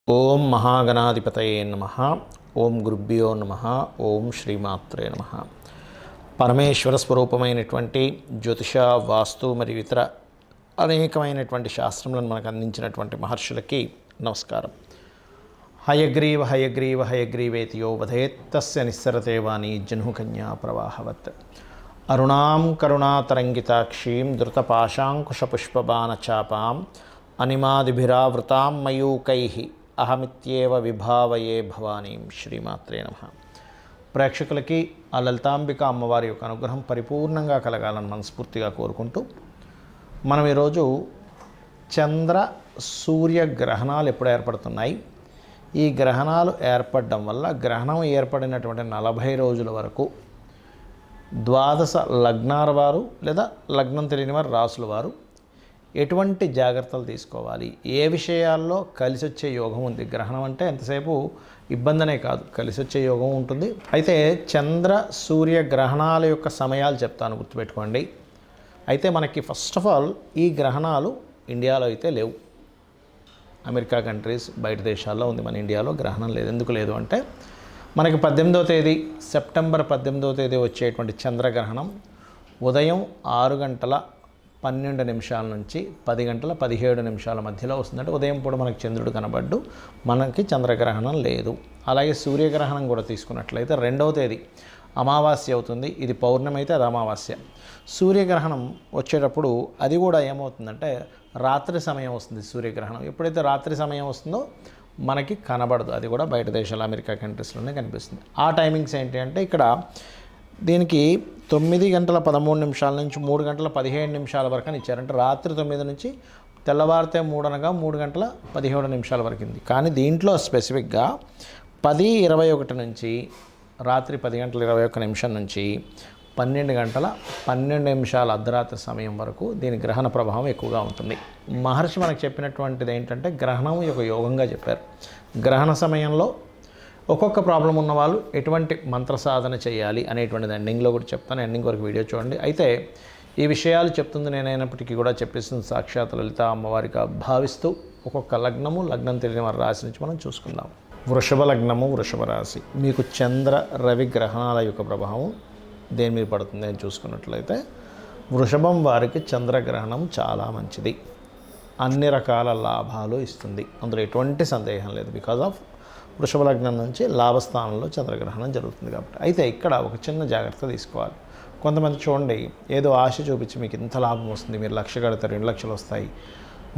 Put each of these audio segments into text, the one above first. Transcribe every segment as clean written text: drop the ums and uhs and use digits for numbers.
ఓం మహాగణాధిపతయే నమః. ఓం గురుభ్యో నమః. ఓం శ్రీమాత్రే నమః. పరమేశ్వర స్వరూపమైనటువంటి జ్యోతిష, వాస్తు మరియు ఇతర అనేకమైనటువంటి శాస్త్రములను మనకు అందించినటువంటి మహర్షులకి నమస్కారం. హయగ్రీవ హయగ్రీవ హయగ్రీవేతి యో వదేత్ తస్య నిస్సరతే వాణి జహ్నుకన్యా ప్రవాహవత్. అరుణాం కరుణాతరంగితాక్షీం ధృతపాశాంకుశపుష్పబాణచాపాం అనిమాదిభిరావృతాం మయూకైః అహమిత్యేవ విభావయే భవానీం. శ్రీమాత్రే నమః. ప్రేక్షకులకి ఆ లలితాంబిక అమ్మవారి యొక్క అనుగ్రహం పరిపూర్ణంగా కలగాలని మనస్ఫూర్తిగా కోరుకుంటూ మనం ఈరోజు చంద్ర సూర్య గ్రహణాలు ఎప్పుడు ఏర్పడుతున్నాయి, ఈ గ్రహణాలు ఏర్పడడం వల్ల గ్రహణం ఏర్పడినటువంటి 40 రోజుల వరకు ద్వాదశ లగ్నాల వారు లేదా లగ్నం తెలియని వారు రాసుల వారు ఎటువంటి జాగ్రత్తలు తీసుకోవాలి, ఏ విషయాల్లో కలిసి వచ్చే యోగం ఉంది. గ్రహణం అంటే ఎంతసేపు ఇబ్బందనే కాదు, కలిసి వచ్చే యోగం ఉంటుంది. అయితే చంద్ర సూర్య గ్రహణాల యొక్క సమయాలు చెప్తాను, గుర్తుపెట్టుకోండి. అయితే మనకి ఫస్ట్ ఆఫ్ ఆల్ ఈ గ్రహణాలు ఇండియాలో అయితే లేవు. అమెరికా కంట్రీస్ బయట దేశాల్లో ఉంది, మన ఇండియాలో గ్రహణం లేదు. ఎందుకు లేదు అంటే మనకి 18వ తేదీ సెప్టెంబర్ 18వ తేదీ వచ్చేటువంటి చంద్రగ్రహణం ఉదయం 6:12 నుంచి 10:17 మధ్యలో వస్తుందంటే ఉదయం పూట మనకి చంద్రుడు కనబడ్డు, మనకి చంద్రగ్రహణం లేదు. అలాగే సూర్యగ్రహణం కూడా తీసుకున్నట్లయితే 2వ తేదీ అమావాస్య అవుతుంది, ఇది పౌర్ణమి అయితే అది అమావాస్య. సూర్యగ్రహణం వచ్చేటప్పుడు అది కూడా ఏమవుతుందంటే రాత్రి సమయం వస్తుంది. సూర్యగ్రహణం ఎప్పుడైతే రాత్రి సమయం వస్తుందో మనకి కనబడదు, అది కూడా బయట దేశాలు అమెరికా కంట్రీస్లోనే కనిపిస్తుంది. ఆ టైమింగ్స్ ఏంటి అంటే ఇక్కడ దీనికి 9:13 నుంచి 3:17 వరకు అని ఇచ్చారంటే రాత్రి 9 నుంచి తెల్లవారితే 3 అనగా 3:17 వరకు ఉంది. కానీ దీంట్లో స్పెసిఫిక్గా 10:21 నుంచి రాత్రి 10:21 నుంచి 12:12 అర్ధరాత్రి సమయం వరకు దీని గ్రహణ ప్రభావం ఎక్కువగా ఉంటుంది. మహర్షి మనకు చెప్పినటువంటిది ఏంటంటే గ్రహణం ఒక యోగంగా చెప్పారు. గ్రహణ సమయంలో ఒక్కొక్క ప్రాబ్లం ఉన్న వాళ్ళు ఎటువంటి మంత్ర సాధన చేయాలి అనేటువంటిది ఎండింగ్లో కూడా చెప్తాను, ఎండింగ్ వరకు వీడియో చూడండి. అయితే ఈ విషయాలు చెప్తుంది నేనైనప్పటికీ కూడా చెప్పిస్తుంది సాక్షాత్ లలిత అమ్మవారిగా భావిస్తూ ఒక్కొక్క లగ్నము, లగ్నం తెలియని వారి రాశి నుంచి మనం చూసుకుందాం. వృషభ లగ్నము, వృషభ రాశి. మీకు చంద్ర రవి గ్రహణాల యొక్క ప్రభావం దేని మీద పడుతుంది అని చూసుకున్నట్లయితే వృషభం వారికి చంద్రగ్రహణం చాలా మంచిది, అన్ని రకాల లాభాలు ఇస్తుంది, అందులో ఎటువంటి సందేహం లేదు. బికాజ్ ఆఫ్ వృషభ లగ్నం నుంచి లాభస్థానంలో చంద్రగ్రహణం జరుగుతుంది కాబట్టి. అయితే ఇక్కడ ఒక చిన్న జాగ్రత్త తీసుకోవాలి. కొంతమంది చూడండి, ఏదో ఆశ చూపించి మీకు ఇంత లాభం వస్తుంది, మీరు 1,00,000 కడతారు, 2 లక్షలు వస్తాయి,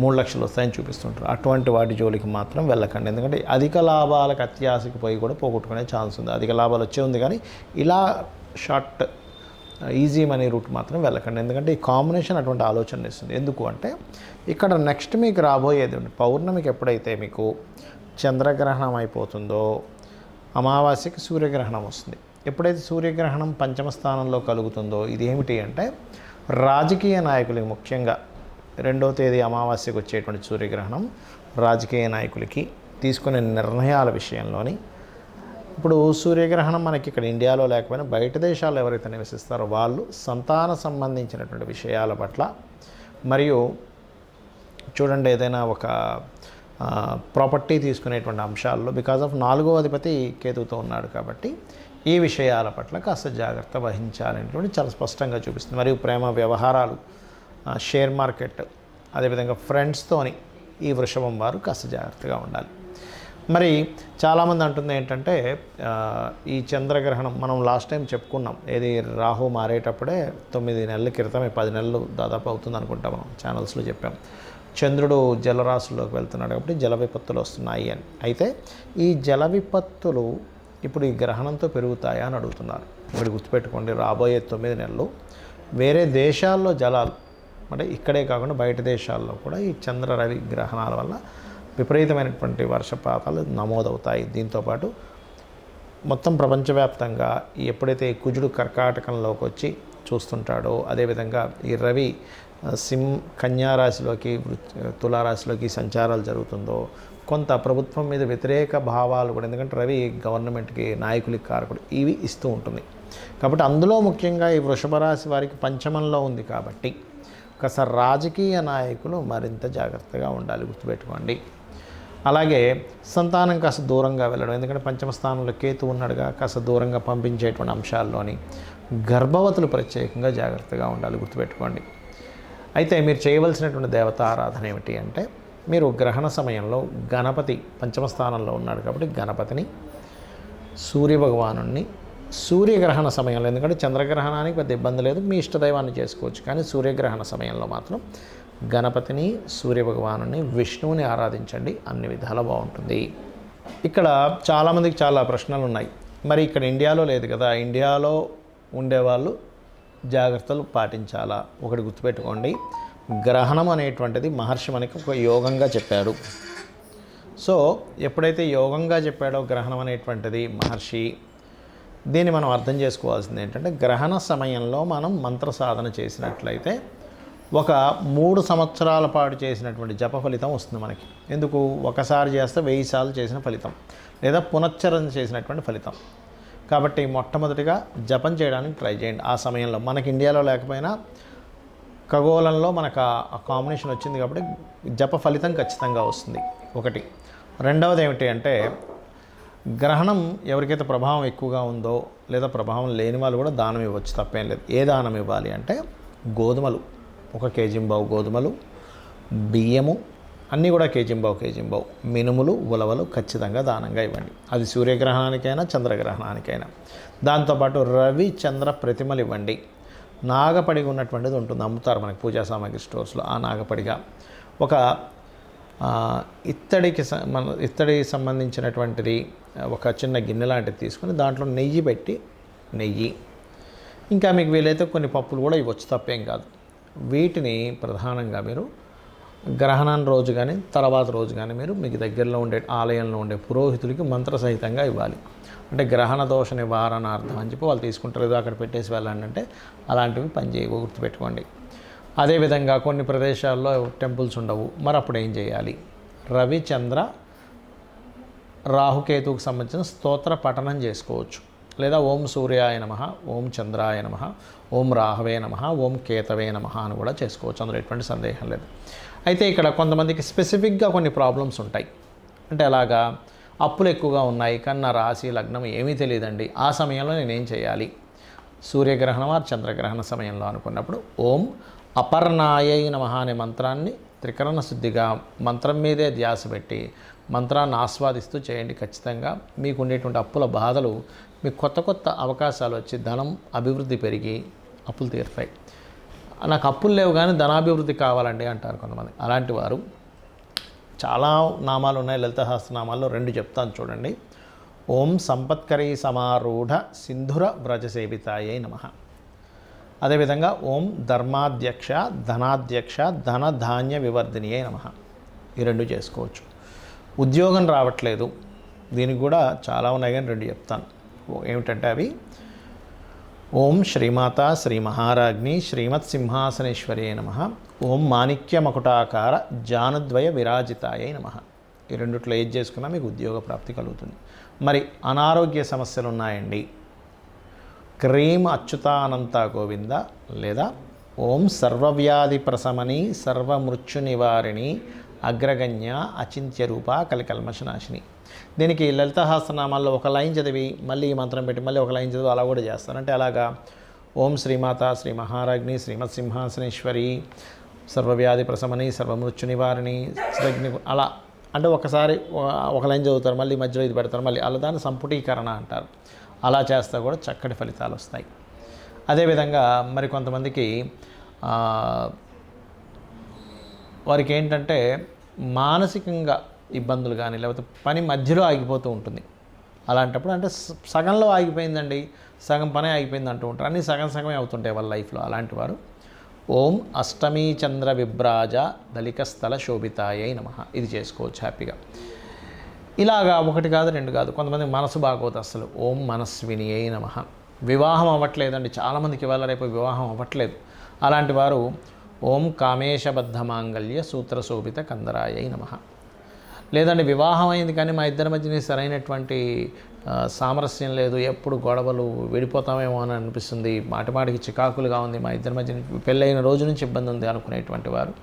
3 లక్షలు వస్తాయని చూపిస్తుంటారు. అటువంటి వాటి జోలికి మాత్రం వెళ్ళకండి. ఎందుకంటే అధిక లాభాలకు అత్యాశకి పోయి కూడా పోగొట్టుకునే ఛాన్స్ ఉంది. అధిక లాభాలు వచ్చే ఉంది కానీ ఇలా షార్ట్ ఈజీ మనీ రూట్ మాత్రం వెళ్ళకండి. ఎందుకంటే ఈ కాంబినేషన్ అటువంటి ఆలోచన ఇస్తుంది. ఎందుకు అంటే ఇక్కడ నెక్స్ట్ మీకు రాబోయేది పౌర్ణమికి ఎప్పుడైతే మీకు చంద్రగ్రహణం అయిపోతుందో అమావాస్యకి సూర్యగ్రహణం వస్తుంది. ఎప్పుడైతే సూర్యగ్రహణం పంచమ స్థానంలో కలుగుతుందో ఇది ఏమిటి అంటే రాజకీయ నాయకులకి, ముఖ్యంగా 2వ తేదీ అమావాస్యకు వచ్చేటువంటి సూర్యగ్రహణం రాజకీయ నాయకులకి తీసుకునే నిర్ణయాల విషయంలోని, ఇప్పుడు సూర్యగ్రహణం మనకి ఇక్కడ ఇండియాలో లేకపోయినా బయట దేశాల్లో ఎవరైతే నివసిస్తారో వాళ్ళు సంతాన సంబంధించినటువంటి విషయాల పట్ల, మరియు చూడండి ఏదైనా ఒక ప్రాపర్టీ తీసుకునేటువంటి అంశాల్లో బికాజ్ ఆఫ్ 4వ అధిపతి కేతువుతో ఉన్నాడు కాబట్టి ఈ విషయాల పట్ల కాస్త జాగ్రత్త వహించాలనేటువంటి చాలా స్పష్టంగా చూపిస్తుంది. మరియు ప్రేమ వ్యవహారాలు, షేర్ మార్కెట్, అదేవిధంగా ఫ్రెండ్స్తోని ఈ వృషభం వారు కాస్త జాగ్రత్తగా ఉండాలి. మరి చాలామంది అంటుంది ఏంటంటే ఈ చంద్రగ్రహణం మనం లాస్ట్ టైం చెప్పుకున్నాం, ఏది రాహు మారేటప్పుడే 9 నెలల క్రితమే, 10 నెలలు దాదాపు అవుతుంది అనుకుంటాం, మనం ఛానల్స్లో చెప్పాం. చంద్రుడు జలరాశుల్లోకి వెళ్తున్నాడు కాబట్టి జల విపత్తులు వస్తున్నాయి అని. అయితే ఈ జల విపత్తులు ఇప్పుడు ఈ గ్రహణంతో పెరుగుతాయా అని అడుగుతున్నారు. ఇక్కడ గుర్తుపెట్టుకోండి, రాబోయే 9 నెలలు వేరే దేశాల్లో జలాలు, అంటే ఇక్కడే కాకుండా బయట దేశాల్లో కూడా ఈ చంద్ర రవి గ్రహణాల వల్ల విపరీతమైనటువంటి వర్షపాతాలు నమోదవుతాయి. దీంతోపాటు మొత్తం ప్రపంచవ్యాప్తంగా ఎప్పుడైతే కుజుడు కర్కాటకంలోకి వచ్చి చూస్తుంటాడో, అదేవిధంగా ఈ రవి కన్యారాశిలోకి తులారాశిలోకి సంచారాలు జరుగుతుందో కొంత ప్రభుత్వం మీద వ్యతిరేక భావాలు కూడా, ఎందుకంటే రవి గవర్నమెంట్కి, నాయకులకి కారకుడు, ఇవి ఇస్తూ ఉంటుంది. కాబట్టి అందులో ముఖ్యంగా ఈ వృషభ రాశి వారికి పంచమంలో ఉంది కాబట్టి కాస్త రాజకీయ నాయకులు మరింత జాగ్రత్తగా ఉండాలి, గుర్తుపెట్టుకోండి. అలాగే సంతానం కాస్త దూరంగా వెళ్ళడం, ఎందుకంటే పంచమ స్థానంలో కేతు ఉన్నాడుగా, కాస్త దూరంగా పంపించేటువంటి అంశాల్లోని గర్భవతులు ప్రత్యేకంగా జాగ్రత్తగా ఉండాలి, గుర్తుపెట్టుకోండి. అయితే మీరు చేయవలసినటువంటి దేవత ఆరాధన ఏమిటి అంటే, మీరు గ్రహణ సమయంలో గణపతి పంచమ స్థానంలో ఉన్నాడు కాబట్టి గణపతిని, సూర్యభగవానుణ్ణి, సూర్యగ్రహణ సమయంలో, ఎందుకంటే చంద్రగ్రహణానికి పెద్ద ఇబ్బంది లేదు, మీ ఇష్టదైవాన్ని చేసుకోవచ్చు, కానీ సూర్యగ్రహణ సమయంలో మాత్రం గణపతిని, సూర్యభగవానుని, విష్ణువుని ఆరాధించండి, అన్ని విధాలా బాగుంటుంది. ఇక్కడ చాలామందికి చాలా ప్రశ్నలు ఉన్నాయి. మరి ఇక్కడ ఇండియాలో లేదు కదా, ఇండియాలో ఉండేవాళ్ళు జాగ్రత్తలు పాటించాలా? ఒకటి గుర్తుపెట్టుకోండి, గ్రహణం అనేటువంటిది మహర్షి మనకి ఒక యోగంగా చెప్పాడు. సో ఎప్పుడైతే యోగంగా చెప్పాడో గ్రహణం అనేటువంటిది మహర్షి, దీన్ని మనం అర్థం చేసుకోవాల్సింది ఏంటంటే, గ్రహణ సమయంలో మనం మంత్ర సాధన చేసినట్లయితే ఒక 3 సంవత్సరాల పాటు చేసినటువంటి జప ఫలితం వస్తుంది మనకి. ఎందుకు? ఒకసారి చేస్తే 1000 సార్లు చేసిన ఫలితం, లేదా పునశ్చరణ చేసినటువంటి ఫలితం. కాబట్టి మొట్టమొదటిగా జపం చేయడానికి ట్రై చేయండి. ఆ సమయంలో మనకి ఇండియాలో లేకపోయినా ఖగోళంలో మనకు ఆ కాంబినేషన్ వచ్చింది కాబట్టి జప ఫలితం ఖచ్చితంగా వస్తుంది. ఒకటి. రెండవది ఏమిటి అంటే, గ్రహణం ఎవరికైతే ప్రభావం ఎక్కువగా ఉందో లేదా ప్రభావం లేని వాళ్ళు కూడా దానం ఇవ్వచ్చు, తప్పేం లేదు. ఏ దానం ఇవ్వాలి అంటే, గోధుమలు 1 కేజీంబావు గోధుమలు, బియ్యము అన్నీ కూడా కేజీంబావు, మినుములు, ఉలవలు ఖచ్చితంగా దానంగా ఇవ్వండి. అది సూర్యగ్రహణానికైనా చంద్రగ్రహణానికైనా. దాంతోపాటు రవి చంద్ర ప్రతిమలు ఇవ్వండి. నాగపడిగ ఉన్నటువంటిది ఉంటుంది, అమ్ముతారు మనకి పూజా సామాగ్రి స్టోర్స్లో. ఆ నాగపడిగా ఒక ఇత్తడి సంబంధించినటువంటిది ఒక చిన్న గిన్నె లాంటిది తీసుకుని దాంట్లో నెయ్యి పెట్టి, ఇంకా మీకు వీలైతే కొన్ని పప్పులు కూడా ఇవ్వచ్చు, తప్పేం కాదు. వీటిని ప్రధానంగా మీరు గ్రహణం రోజు కానీ తర్వాత రోజు కానీ మీరు మీకు దగ్గరలో ఉండే ఆలయంలో ఉండే పురోహితుడికి మంత్రసహితంగా ఇవ్వాలి. అంటే గ్రహణ దోష నివారణార్థం అని చెప్పి వాళ్ళు తీసుకుంటారు, ఏదో అక్కడ పెట్టేసి వెళ్ళండి అంటే అలాంటివి పనిచేయవు, గుర్తుపెట్టుకోండి. అదేవిధంగా కొన్ని ప్రదేశాల్లో టెంపుల్స్ ఉండవు, మరి అప్పుడు ఏం చేయాలి? రవి చంద్ర రాహుకేతువుకు సంబంధించిన స్తోత్ర పఠనం చేసుకోవచ్చు. లేదా ఓం సూర్యాయ నమః, ఓం చంద్రాయ నమః, ఓం రాహవే నమః, ఓం కేతవే నమః అని కూడా చేసుకోవచ్చు, అందులో ఎటువంటి సందేహం లేదు. అయితే ఇక్కడ కొంతమందికి స్పెసిఫిక్గా కొన్ని ప్రాబ్లమ్స్ ఉంటాయి. అంటే అలాగా అప్పులు ఎక్కువగా ఉన్నాయి కానీ నా రాశి లగ్నం ఏమీ తెలియదండి, ఆ సమయంలో నేనేం చేయాలి? సూర్యగ్రహణం ఆ చంద్రగ్రహణ సమయంలో అనుకున్నప్పుడు ఓం అపర్ణాయై నమః అనే మంత్రాన్ని త్రికరణ శుద్ధిగా మంత్రం మీదే ధ్యాస పెట్టి మంత్రాన్ని ఆస్వాదిస్తూ చేయండి. ఖచ్చితంగా మీకు ఉండేటువంటి అప్పుల బాధలు, మీకు కొత్త అవకాశాలు వచ్చి ధనం అభివృద్ధి పెరిగి అప్పులు తీరుతాయి. నాకు అప్పులు లేవు కానీ ధనాభివృద్ధి కావాలండి అంటారు కొంతమంది. అలాంటి వారు చాలా నామాలు ఉన్నాయి, లలిత సహస్రనామాల్లో 2 చెప్తాను చూడండి. ఓం సంపత్కరీ సమారూఢ సింధుర వ్రజసేవితాయై నమః. అదేవిధంగా ఓం ధర్మాధ్యక్ష ధనాధ్యక్ష ధన ధాన్య వివర్ధినియై నమః. ఈ 2 చేసుకోవచ్చు. ఉద్యోగం రావట్లేదు, దీనికి కూడా చాలా ఉన్నాయి కానీ 2 చెప్తాను. ఏమిటంటే అవి ఓం శ్రీమాత శ్రీ మహారాజ్ఞి శ్రీమత్ సింహాసనేశ్వరి నమః, ఓం మాణిక్య మకుటాకార జానుద్వయ విరాజితాయై నమః. ఈ 2ట్లో ఏది చేసుకున్నా మీకు ఉద్యోగ ప్రాప్తి కలుగుతుంది. మరి అనారోగ్య సమస్యలు ఉన్నాయండి, క్రీం అచ్యుతానంత గోవింద లేదా ఓం సర్వవ్యాధి ప్రశమని సర్వమృత్యు నివారిణి అగ్రగణ్య అచింత్య రూప కలికల్మషనాశిని. దీనికి లలిత సహస్రనామాల్లో ఒక లైన్ చదివి మళ్ళీ ఈ మంత్రం పెట్టి మళ్ళీ ఒక లైన్ చదివి అలా కూడా చేస్తారు. అంటే అలాగా ఓం శ్రీమాత శ్రీ మహారాజ్ఞి శ్రీమత్ సింహాసనేశ్వరి సర్వవ్యాధి ప్రశమని సర్వమృత్యు నివారిణి శ్రగ్ని, అలా అంటే ఒకసారి ఒక లైన్ చదువుతారు, మళ్ళీ మధ్యలో ఇది పెడతారు, మళ్ళీ అలా దాన్ని సంపుటీకరణ అంటారు. అలా చేస్తే కూడా చక్కటి ఫలితాలు వస్తాయి. అదేవిధంగా మరి కొంతమందికి వారికి ఏంటంటే మానసికంగా ఇబ్బందులు కానీ లేకపోతే పని మధ్యలో ఆగిపోతూ ఉంటుంది. అలాంటప్పుడు అంటే సగంలో ఆగిపోయిందండి, సగం పనే ఆగిపోయింది అంటూ ఉంటారు, అన్నీ సగమే అవుతుంటాయి వాళ్ళ లైఫ్లో. అలాంటి వారు ఓం అష్టమీ చంద్ర విభ్రాజ దళిక స్థల శోభితాయై నమః. ఇది చేసుకోవచ్చు హ్యాపీగా. ఇలాగా 1 కాదు 2 కాదు. కొంతమంది మనసు బాగోదు అసలు, ఓం మనస్విని అయి నమః. వివాహం అవ్వట్లేదండి, చాలామందికి ఇవాళ రేపు వివాహం అవ్వట్లేదు. అలాంటి వారు ఓం కామేశబద్ధ మాంగళ్య సూత్ర శోభిత కందరాయై నమః. లేదండి వివాహం అయింది కానీ మా ఇద్దరి మధ్యన సరైనటువంటి సామరస్యం లేదు, ఎప్పుడు గొడవలు, విడిపోతామేమో అని అనిపిస్తుంది, మాటిమాటికి చికాకులుగా ఉంది, మా ఇద్దరి మధ్యన పెళ్ళైన రోజు నుంచి ఇబ్బంది ఉంది అనుకునేటువంటి వారు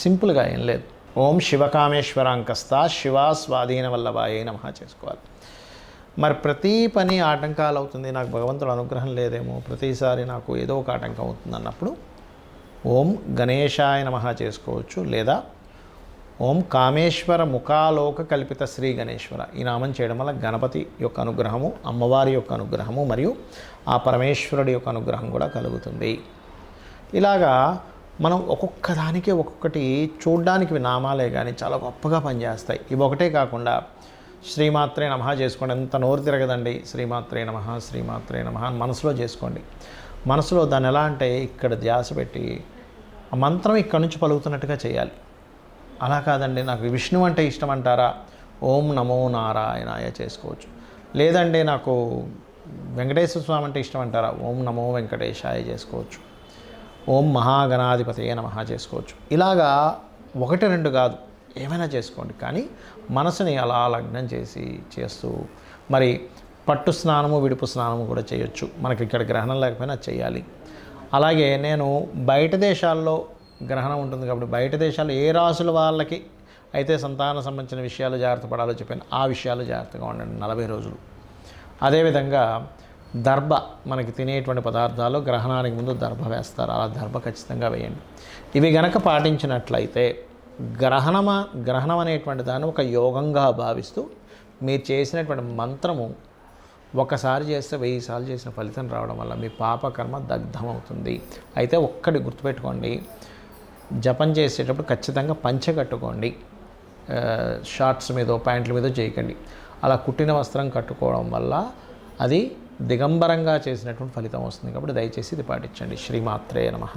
సింపుల్గా ఏం లేదు, ఓం శివకామేశ్వరాంకస్త శివ స్వాధీన వల్లభాయే నమః చేసుకోవాలి. మరి ప్రతి పని ఆటంకాలు అవుతుంది, నాకు భగవంతుడు అనుగ్రహం లేదేమో, ప్రతిసారి నాకు ఏదో ఒక ఆటంకం అవుతుంది అన్నప్పుడు ఓం గణేశాయ నమః చేసుకోవచ్చు. లేదా ఓం కామేశ్వర ముఖాలోక కల్పిత శ్రీ గణేశ్వర ఈ నామం చేయడం వల్ల గణపతి యొక్క అనుగ్రహము, అమ్మవారి యొక్క అనుగ్రహము మరియు ఆ పరమేశ్వరుడి యొక్క అనుగ్రహం కూడా కలుగుతుంది. ఇలాగా మనం ఒక్కొక్క దానికి ఒక్కొక్కటి చూడ్డానికి నామాలే కానీ చాలా గొప్పగా పనిచేస్తాయి. ఇవి ఒకటే కాకుండా శ్రీమాత్రే నమః చేసుకోండి. ఎంత నోరు తిరగదండి. శ్రీమాత్రే నమః శ్రీమాత్రే నమః అని మనసులో చేసుకోండి. మనసులో దాన్ని ఎలా అంటే ఇక్కడ ధ్యాస పెట్టి ఆ మంత్రం ఇక్కడ నుంచి పలుకుతున్నట్టుగా చేయాలి. అలా కాదండి నాకు విష్ణు అంటే ఇష్టం అంటారా, ఓం నమో నారాయణాయ చేసుకోవచ్చు. లేదండి నాకు వెంకటేశ్వర స్వామి అంటే ఇష్టం అంటారా, ఓం నమో వెంకటేశాయ చేసుకోవచ్చు. ఓం మహాగణాధిపతయే నమః చేసుకోవచ్చు. ఇలాగా 1-2 కాదు, ఏమైనా చేసుకోండి. కానీ మనసుని అలా లగ్నం చేస్తూ మరి పట్టు స్నానము విడుపు స్నానము కూడా చేయొచ్చు. మనకి ఇక్కడ గ్రహణం లేకపోయినా చేయాలి. అలాగే నేను బయట దేశాల్లో గ్రహణం ఉంటుంది కాబట్టి బయట దేశాల్లో ఏ రాసుల వాళ్ళకి అయితే సంతాన సంబంధించిన విషయాలు జాగ్రత్త పడాలో చెప్పాను, ఆ విషయాలు జాగ్రత్తగా ఉండండి 40 రోజులు. అదేవిధంగా దర్భ మనకి తినేటువంటి పదార్థాలు గ్రహణానికి ముందు దర్భ వేస్తారు. అలా దర్భ ఖచ్చితంగా వేయండి. ఇవి గనక పాటించినట్లయితే గ్రహణం అనేటువంటి దాన్ని ఒక యోగంగా భావిస్తూ మీరు చేసినటువంటి మంత్రము ఒకసారి చేస్తే 1000 సార్లు చేసిన ఫలితం రావడం వల్ల మీ పాపకర్మ దగ్ధమవుతుంది. అయితే ఒక్కటి గుర్తుపెట్టుకోండి, జపం చేసేటప్పుడు ఖచ్చితంగా పంచె కట్టుకోండి. షార్ట్స్ మీదో ప్యాంట్ల మీదో చేయకండి. అలా కుట్టిన వస్త్రం కట్టుకోవడం వల్ల అది దిగంబరంగా చేసినటువంటి ఫలితం వస్తుంది. కాబట్టి దయచేసి ఇది పాటించండి. శ్రీమాత్రే నమః.